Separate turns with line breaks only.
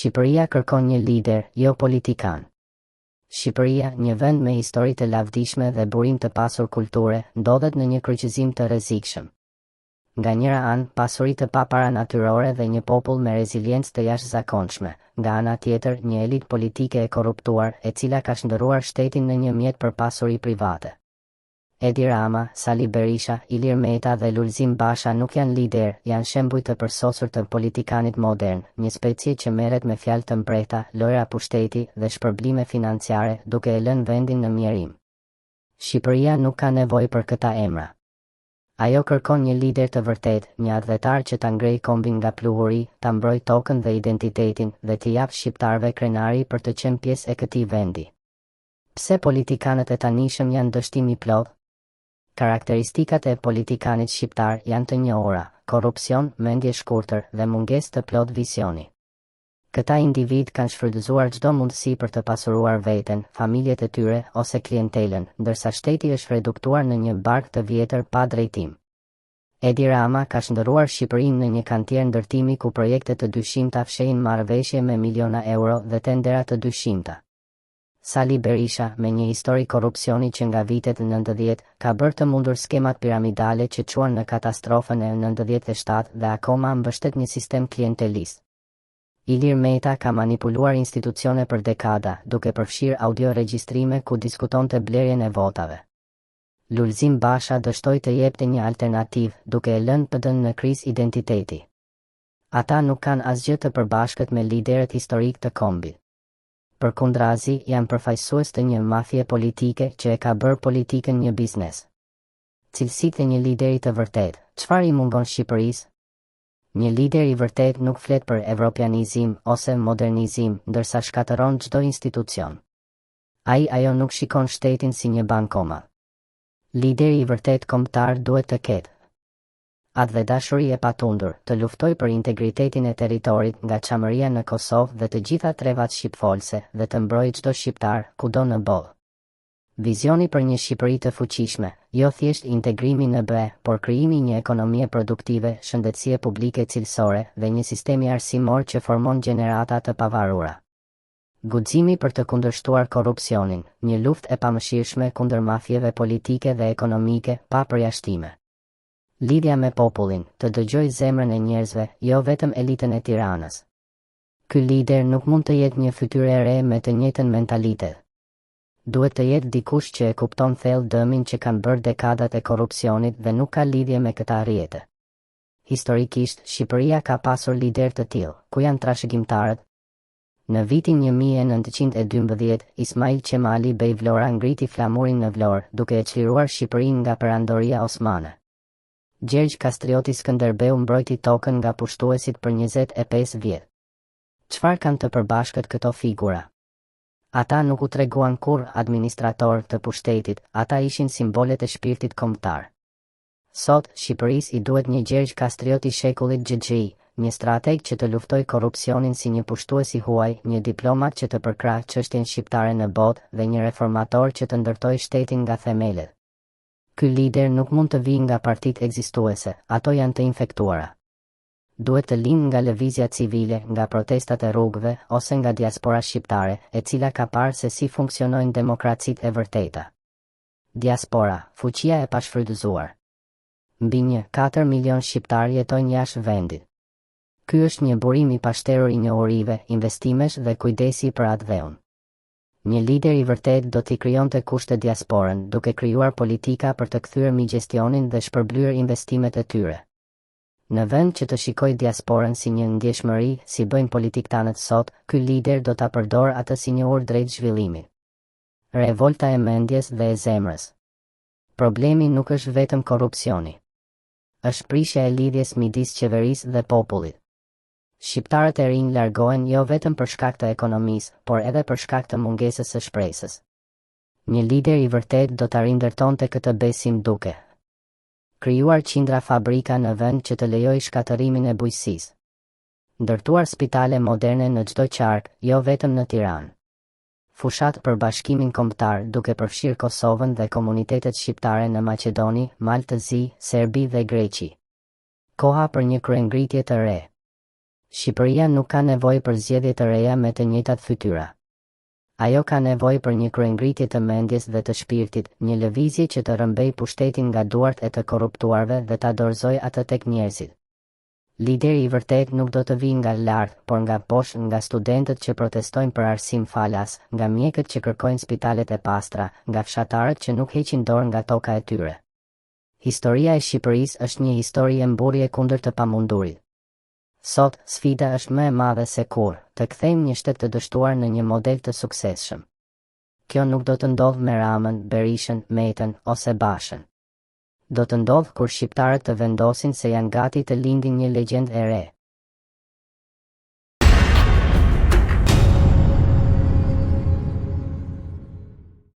Shqipëria kërkon një lider, jo politikan. Shqipëria, një vend me histori të lavdishme dhe burim të pasur kulture, ndodhet në një kryqëzim të rrezikshëm. Nga njëra anë, pasuri të paparanatyrore dhe një popull me reziliencë të jashtëzakonshme, nga ana tjetër, një elit politike e korruptuar, e cila ka shndërruar shtetin në një mjet për pasuri private. Edi Rama, Sali Berisha, Ilir Meta dhe Lulzim Basha nuk janë lider, janë shembuj të përsosur të politikanit modern, një specie që merret me fjalë të mprehta, lojra pushteti dhe shpërblime financiare, duke e lënë vendin në mjerim. Shqipëria nuk ka nevojë për këta emra. Ajo kërkon një lider të vërtet, një adhetar që ta ngrejë kombin nga pluhuri, ta mbrojë tokën dhe identitetin dhe t'i japë shqiptarëve krenari për të qenë pjesë e këtij vendi. Pse politikanët e tanishëm janë dështim i plot? Karakteristikat e politikanit shqiptar janë të njohura: korrupsion, mendje shkurtër dhe mungesë të plot visioni. Këta individ kanë shfrytëzuar çdo mundësi për të pasuruar veten, familjet e tyre ose klientelën, ndërsa shteti është reduktuar në një bark të vjetër pa drejtim. Edi Rama ka shndërruar Shqipërinë në një kantier ndërtimi ku projekte të dyshimta fshehin marrëveshje me miliona euro dhe tendera të dyshimta. Sali Berisha, me një histori korrupsioni që nga vitet 90, ka bërë të mundur skemat piramidale që çuan në katastrofën e 97 dhe akoma mbështet një sistem klientelist. Ilir Meta ka manipuluar institucione për dekada, duke përfshirë audio regjistrime ku diskutonte blerjen e votave. Lulzim Basha dështoi të jepte një alternativë, duke e lënë PD-n në krizë identiteti. Ata nuk kanë asgjë të përbashkët me liderët historik të kombit. Përkundrazi, janë përfaqësues të një mafie politike që e ka bërë politikën një biznes. Cilësitë e një lideri të vërtet, çfarë i mungon Shqipërisë? Një lider i vërtet nuk flet për evropianizim ose modernizim, ndërsa shkatëron çdo institucion. Ajo nuk shikon shtetin si një bankomat. Lideri i vërtet kombëtar duhet të ketë atë dhe dashuri e patundur, të luftoj për integritetin e territorit nga çamëria në Kosovë dhe të gjitha trevat shqipfolse dhe të mbrojë çdo shqiptar kudo në botë. Vizioni për një Shqipëri të fuqishme, jo thjesht integrimi në BE, por krijimi një ekonomie produktive, shëndetësie publike cilësore dhe një sistemi arsimor që formon gjenerata të pavarura. Guximi për të kundërshtuar korrupsionin, një luftë e pamëshirshme kundër mafjeve politike dhe ekonomike, pa përjashtime. Lidhja me popullin, të dëgjoj zemrën e njerëzve, jo vetëm elitën e Tiranës. Ky lider nuk mund të jetë një fytyrë e re me të njëjtën mentalitet. Duhet të jetë dikush që e kupton thellë dëmin që kanë bërë dekadat e korrupsionit dhe nuk ka lidhje me këta rrjete. Historikisht, Shqipëria ka pasur lider të tillë, ku janë trashëgimtarët? Në vitin 1912, Ismail Qemali Bej Vlora ngriti flamurin në Vlorë, duke e çliruar Shqipërinë nga perandoria osmane. Gjergj Kastrioti Skënderbeu mbrojti tokën nga pushtuesit për 25 vjet. Çfarë kanë të përbashkët këto figura? Ata nuk u treguan kurrë administrator të pushtetit, ata ishin simbolet e shpirtit kombëtar. Sot, Shqipërisë i duhet një Gjergj Kastrioti shekullit XXI, një strateg që të luftoj korrupsionin si një pushtues i huaj, një diplomat që të përkrahë çështjen shqiptare në botë dhe një reformator që të ndërtoj shtetin nga themelet. Ky lider nuk mund të vijë nga partitë ekzistuese, ato janë të infektuara. Duhet të lind nga lëvizja civile, nga protestat e rrugëve ose nga diaspora shqiptare, e cila ka parë se si funksionojnë demokracitë e vërteta. Diaspora, fuqia e pashfrytëzuar. Mbi 4 milion shqiptar jetojnë jashtë vendit. Ky është një burim i pashterur i njohurive, investimesh dhe kujdesi për atë dheun. Një lider i vërtet do t'i krijonte kushte diasporën, duke krijuar politika për të kthyer mbi gestionin dhe shpërblyer investimet e tyre. Në vend që të shikojë diasporën si një ndjeshmëri, si bëjnë politiktanët sot, ky lider do ta përdorë atë si një urë drejt zhvillimit. Revolta e mendjes dhe e zemrës. Problemi nuk është vetëm korrupsioni. Është prishja e lidhjes midis qeverisë dhe popullit. Shqiptarët e rinj largohen jo vetëm për shkak të ekonomisë, por edhe për shkak të mungesës së shpresës. Një lider i vërtet do ta rindërtonte këtë besim duke krijuar qindra fabrika në vend që të lejojë shkatërimin e bujqësisë. Ndërtuar spitale moderne në çdo qark, jo vetëm në Tiranë. Fushat për bashkimin kombëtar duke përfshirë Kosovën dhe komunitetet shqiptare në Maqedoni, Maltëzi, Serbi dhe Greqi. Koha për një kryengritje të re. Shqipëria nuk ka nevojë për zgjedhje të reja me të njëjtat fytyra. Ajo ka nevojë për një kryengritje të mendjes dhe të shpirtit, një lëvizje që të rrëmbej pushtetin nga duart e të korruptuarve dhe ta dorëzojë atë tek njerëzit. Lideri i vërtet nuk do të vijë nga lart, por nga poshtë, nga studentët që protestojnë për arsim falas, nga mjekët që kërkojnë spitalet e pastra, nga fshatarët që nuk heqin dorë nga toka e tyre. Historia e Shqipërisë është një histori e mburje kundër të pamundurit. Sot, sfida është më e madhe se kur, të kthejmë një shtet të dështuar në një model të suksesshëm. Kjo nuk do të ndodhë me Ramën, Berishën, Metën ose Bashën. Do të ndodhë kur shqiptarët të vendosin se janë gati të lindin një legjendë e re.